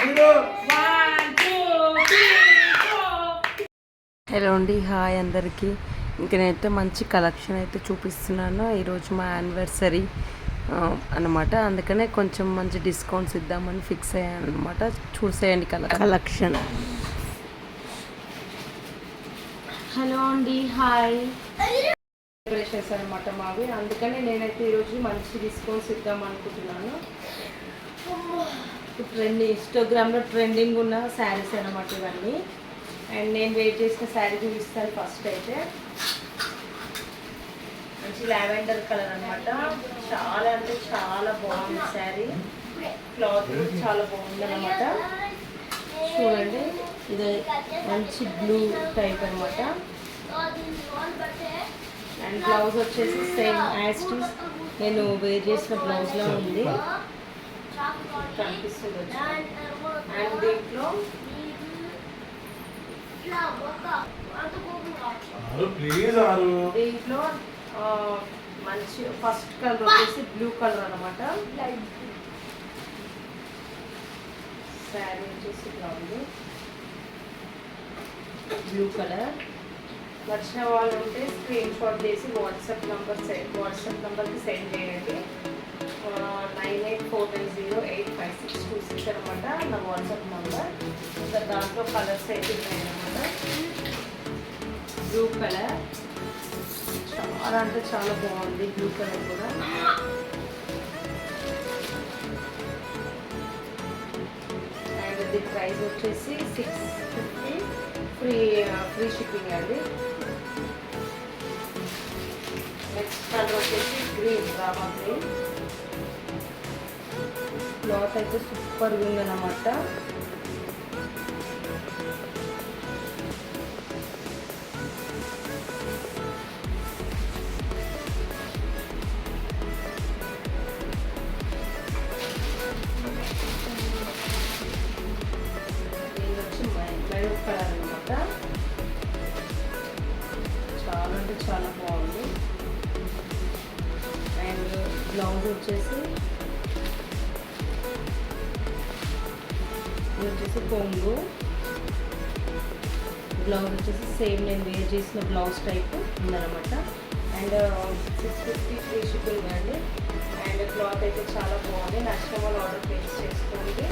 Hello అండి, hi అందరికీ. ఇంక నేనైతే మంచి కలెక్షన్ అయితే చూపిస్తున్నాను. ఈరోజు మా యానివర్సరీ అనమాట, అందుకనే కొంచెం మంచి డిస్కౌంట్స్ ఇద్దామని ఫిక్స్ అయ్యాను అనమాట. చూసేయండి కలెక్షన్. హలో అండి, హాయ్. సెలబ్రేషన్స్ అనమాట మావి, అందుకని నేనైతే ఈరోజు మంచి డిస్కౌంట్స్ ఇద్దాం అనుకుంటున్నాను. ఇన్స్టాగ్రామ్లో ట్రెండింగ్ ఉన్న శారీస్ అనమాట ఇవన్నీ. అండ్ నేను వెయిట్ చేసిన శారీ చూపిస్తాను. ఫస్ట్ అయితే మంచి లావెండర్ కలర్ అనమాట. చాలా అంటే చాలా బాగుంది శారీ. క్లాత్ చాలా బాగుంది అనమాట. చూడండి, ఇది మంచి బ్లూ టైప్ అనమాట. అండ్ బ్లౌజ్ వచ్చేసి సేమ్ యాజ్ టు నేను వేర్ చేసిన బ్లౌజ్లో ఉంది, కనిపిస్తుంది. అండ్ దీంట్లో మంచి ఫస్ట్ కలర్ వచ్చేసి బ్లూ కలర్ అనమాట. శారీ వచ్చేసి బ్లూ కలర్. నచ్చిన వాళ్ళు ఉంటే స్క్రీన్ షాట్ చేసి వాట్సాప్ నెంబర్కి సెండ్ చేయండి. 9849085626 అనమాట నా వాట్సాప్ నెంబర్. ఇంకా దాంట్లో కలర్స్ అయితే ఉన్నాయి అనమాట. బ్లూ కలర్ చాలా అంటే చాలా బాగుంది. బ్లూ కలర్ కూడా అండ్ ఇది ప్రైస్ వచ్చేసి 650, ఫ్రీ షిప్పింగ్ అండి. నెక్స్ట్ కలర్ వచ్చేసి గ్రీన్, రామా గ్రీన్. క్లాత్ అయితే సూపర్గా ఉందన్నమాట. ఇది వచ్చి మెరూన్ కలర్ అనమాట. చాలా అంటే చాలా బాగుంది. అండ్ బ్లౌజ్ వచ్చేసి కొంగు. బ్లౌజ్ వచ్చేసి సేమ్ నేను వేర్ చేసిన బ్లౌజ్ టైప్ ఉందన్నమాట. అండ్ 650 ఫ్రీ షిప్పింగ్ అండి. అండ్ క్లాత్ అయితే చాలా బాగుంది. నచ్చిన వాళ్ళు ఆర్డర్ ప్లేస్ చేసుకోండి.